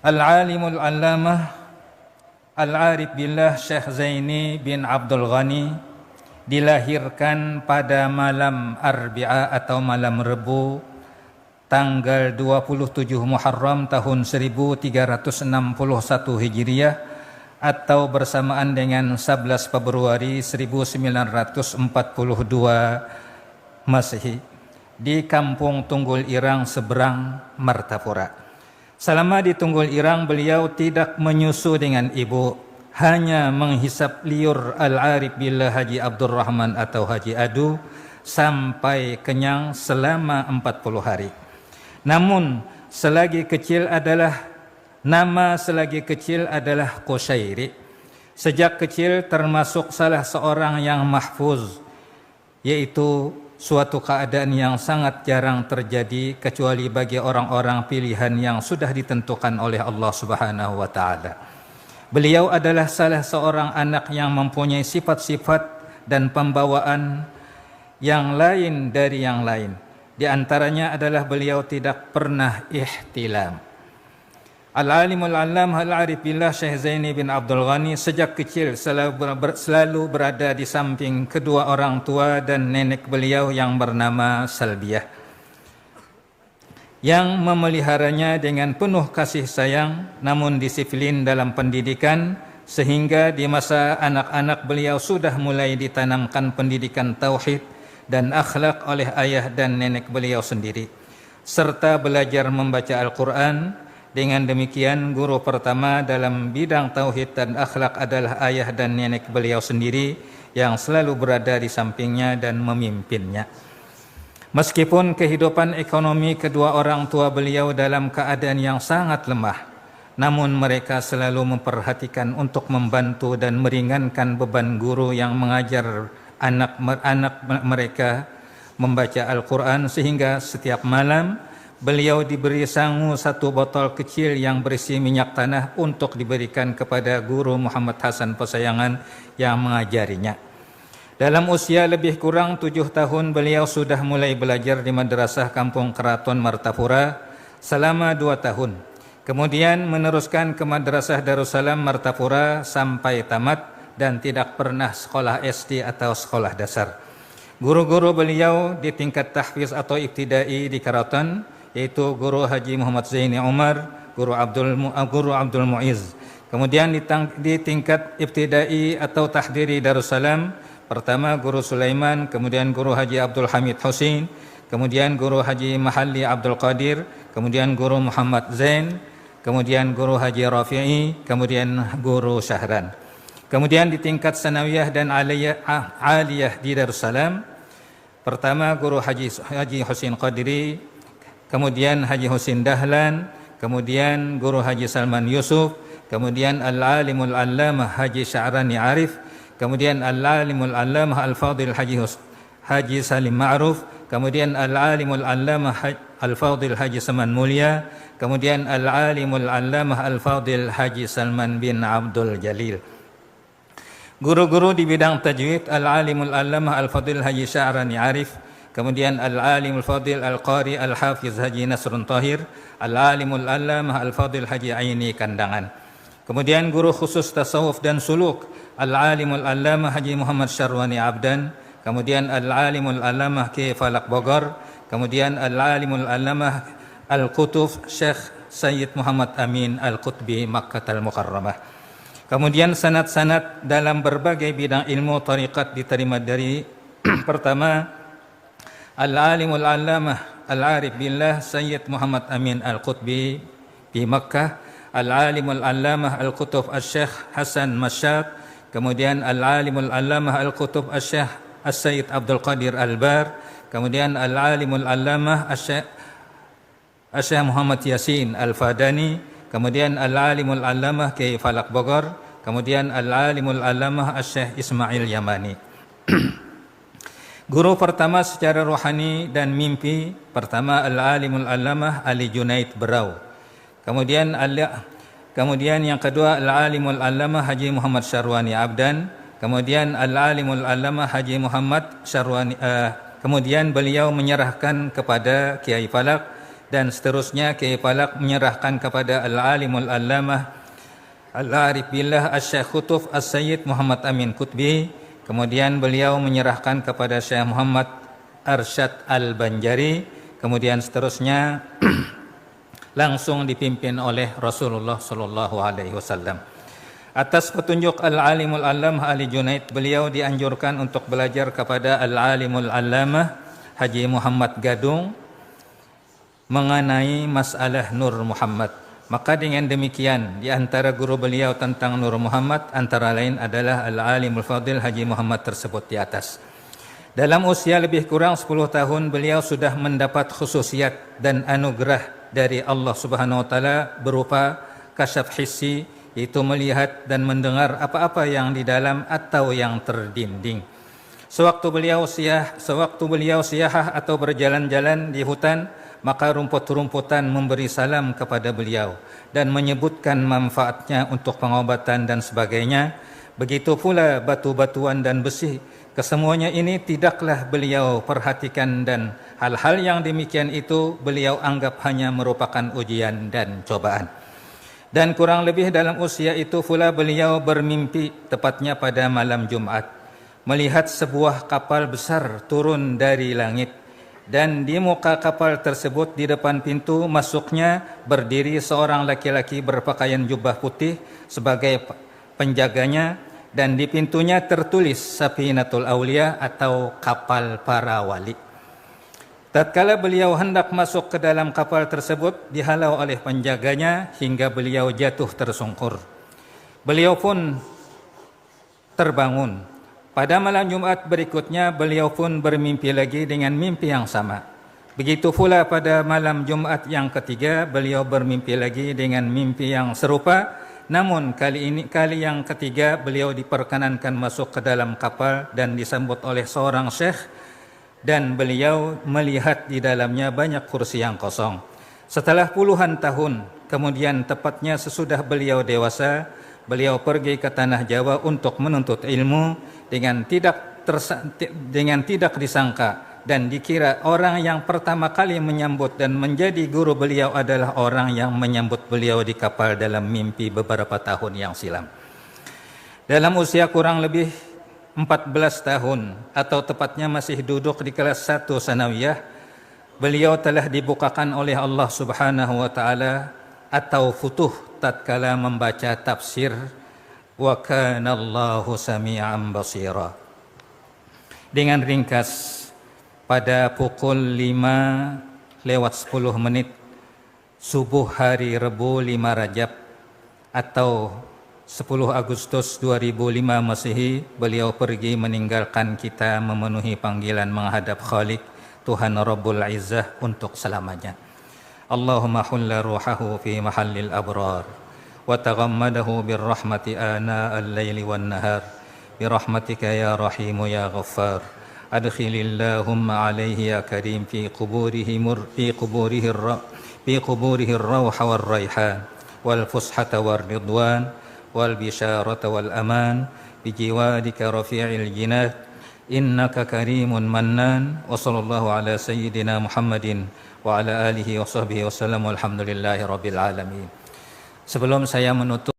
Al-Alimul Allamah Al-Arif Billah Syekh Zaini bin Abdul Ghani dilahirkan pada malam Arbi'a atau malam Rebu tanggal 27 Muharram tahun 1361 Hijriah atau bersamaan dengan 11 Februari 1942 Masehi di Kampung Tunggul Irang seberang Martapura. Selama di Tunggul Irang beliau tidak menyusu dengan ibu, hanya menghisap liur Al-Arif Billah Haji Abdurrahman atau Haji Adu sampai kenyang selama 40 hari. Namun selagi kecil adalah Qushairi. Sejak kecil termasuk salah seorang yang mahfuz, yaitu suatu keadaan yang sangat jarang terjadi kecuali bagi orang-orang pilihan yang sudah ditentukan oleh Allah Subhanahu wa taala. Beliau adalah salah seorang anak yang mempunyai sifat-sifat dan pembawaan yang lain dari yang lain. Di antaranya adalah beliau tidak pernah ihtilam. Al-Alimul Allamah Al-Arif Billah Syekh Zaini bin Abdul Ghani sejak kecil selalu berada di samping kedua orang tua dan nenek beliau yang bernama Salbiah, yang memeliharanya dengan penuh kasih sayang namun disiplin dalam pendidikan, sehingga di masa anak-anak beliau sudah mulai ditanamkan pendidikan tauhid dan akhlak oleh ayah dan nenek beliau sendiri, serta belajar membaca Al-Quran. Dengan demikian, guru pertama dalam bidang tauhid dan akhlak adalah ayah dan nenek beliau sendiri yang selalu berada di sampingnya dan memimpinnya. Meskipun kehidupan ekonomi kedua orang tua beliau dalam keadaan yang sangat lemah, namun mereka selalu memperhatikan untuk membantu dan meringankan beban guru yang mengajar anak-anak mereka membaca Al-Quran, sehingga setiap malam beliau diberi sangu satu botol kecil yang berisi minyak tanah untuk diberikan kepada guru Muhammad Hasan Pesayangan yang mengajarinya. Dalam usia lebih kurang 7 tahun beliau sudah mulai belajar di Madrasah Kampung Keraton Martapura selama 2 tahun. Kemudian meneruskan ke Madrasah Darussalam Martapura sampai tamat dan tidak pernah sekolah SD atau sekolah dasar. Guru-guru beliau di tingkat tahfiz atau ibtidai di Keraton yaitu Guru Haji Muhammad Zaini Umar, Guru Abdul Muiz. Kemudian di tingkat ibtidai atau tahdiri Darussalam, pertama Guru Sulaiman, kemudian Guru Haji Abdul Hamid Husin, kemudian Guru Haji Mahalli Abdul Qadir, kemudian Guru Muhammad Zain, kemudian Guru Haji Rafi'i, kemudian Guru Syahran. Kemudian di tingkat sanawiyah dan aliyah di Darussalam, pertama Guru Haji Husin Qadiri, kemudian Haji Husin Dahlan, kemudian Guru Haji Salman Yusuf, kemudian Al-Alimul Allamah Haji Sya'rani Arif, kemudian Al-Alimul Allamah Al-Fadil Haji Salim Ma'ruf, kemudian Al-Alimul Allamah Al-Fadil Haji Saman Mulia, kemudian Al-Alimul Allamah Al-Fadil Haji Salman bin Abdul Jalil. Guru-guru di bidang tajwid, Al-Alimul Allamah Al-Fadil Haji Sya'rani Arif, kemudian Al-Alimul Fadil Al-Qari Al-Hafiz Haji Nasrun Tahir, Al-Alimul Allamah Al-Fadil Haji Aini Kandangan. Kemudian guru khusus tasawuf dan suluk, Al-Alimul Allamah Haji Muhammad Syarwani Abdan, kemudian Al-Alimul Allamah Ki Falak Bogor, kemudian Al-Alimul Allamah Al-Qutuf Syekh Sayyid Muhammad Amin Al-Qutbi Makkah Al-Mukarramah. Kemudian sanad-sanad dalam berbagai bidang ilmu tariqat diterima dari pertama Al-Alimul Allamah Al-Arif Billah Sayyid Muhammad Amin Al-Qutbi di Makkah, Al-Alimul Allamah Al-Qutub Al-Syekh Hasan Masyad, kemudian Al-Alimul Allamah Al-Qutub Al-Syekh As-Sayyid Abdul Qadir Al-Bar, kemudian Al-Alimul Allamah Al-Syekh Muhammad Yasin Al-Fadani, kemudian Al-Alimul Allamah Ki Falak Bogor, kemudian Al-Alimul Allamah Al-Syekh Ismail Yamani. Guru pertama secara rohani dan mimpi, pertama Al-Alimul Allamah Ali Junaid Berau. Kemudian yang kedua Al-Alimul Allamah Haji Muhammad Syarwani Abdan. Kemudian Al-Alimul Allamah Haji Muhammad Syarwani. Kemudian beliau menyerahkan kepada Kiai Falak dan seterusnya Kiai Palak menyerahkan kepada Al-Alimul Allamah Al-Arif Billah Asy-Syaikh Qutb As-Sayyid Muhammad Amin Qutbi. Kemudian beliau menyerahkan kepada Syekh Muhammad Arsyad Al-Banjari. Kemudian seterusnya langsung dipimpin oleh Rasulullah sallallahu alaihi wasallam. Atas petunjuk Al-Alimul Allamah Ali Junaid, beliau dianjurkan untuk belajar kepada Al-Alimul Allamah Haji Muhammad Gadung mengenai masalah Nur Muhammad. Maka dengan demikian, di antara guru beliau tentang Nur Muhammad antara lain adalah Al-Alimul Fadil Haji Muhammad tersebut di atas. Dalam usia lebih kurang 10 tahun, beliau sudah mendapat khususiat dan anugerah dari Allah Subhanahu wa taala berupa kasyaf hissi, yaitu melihat dan mendengar apa-apa yang di dalam atau yang terdinding. Sewaktu beliau siahah atau berjalan-jalan di hutan, maka rumput-rumputan memberi salam kepada beliau dan menyebutkan manfaatnya untuk pengobatan dan sebagainya. Begitu pula batu-batuan dan besi. Kesemuanya ini tidaklah beliau perhatikan, dan hal-hal yang demikian itu beliau anggap hanya merupakan ujian dan cobaan. Dan kurang lebih dalam usia itu pula beliau bermimpi, tepatnya pada malam Jumat, melihat sebuah kapal besar turun dari langit. Dan di muka kapal tersebut, di depan pintu masuknya, berdiri seorang laki-laki berpakaian jubah putih sebagai penjaganya, dan di pintunya tertulis Safinatul Aulia atau kapal para wali. Tatkala beliau hendak masuk ke dalam kapal tersebut, dihalau oleh penjaganya hingga beliau jatuh tersungkur. Beliau pun terbangun. Pada malam Jumat berikutnya, beliau pun bermimpi lagi dengan mimpi yang sama. Begitu pula pada malam Jumat yang ketiga, beliau bermimpi lagi dengan mimpi yang serupa. Namun kali yang ketiga, beliau diperkenankan masuk ke dalam kapal dan disambut oleh seorang syekh, dan beliau melihat di dalamnya banyak kursi yang kosong. Setelah puluhan tahun, kemudian tepatnya sesudah beliau dewasa, beliau pergi ke tanah Jawa untuk menuntut ilmu. Dengan tidak disangka dan dikira, orang yang pertama kali menyambut dan menjadi guru beliau adalah orang yang menyambut beliau di kapal dalam mimpi beberapa tahun yang silam. Dalam usia kurang lebih 14 tahun, atau tepatnya masih duduk di kelas 1 sanawiyah, beliau telah dibukakan oleh Allah Subhanahu wa taala atau futuh tatkala membaca tafsir wa kana Allahu sami'an basira. Dengan ringkas, pada pukul 5:10 subuh hari Rebu 5 Rajab atau 10 Agustus 2005 Masehi, beliau pergi meninggalkan kita, memenuhi panggilan menghadap Khalik Tuhan Rabbul Izzah untuk selamanya. Allahumma hulla ruhahu fi mahallil abrar wa taghammadahu birrahmati ana al-laili wan nahar birahmatika ya rahimu ya ghaffar. Adkhilillahumma alaihi ya karim fi quburihi ar-rawha war raihan wal fushata war ridwan wal bisyarata wal aman bijiwadika rafi'il jinat innaka karimun mannan. Wa sallallahu ala sayyidina Muhammadin wa ala alihi wa sahbihi wa sallam, walhamdulillahi rabbil alamin. Sebelum saya menutup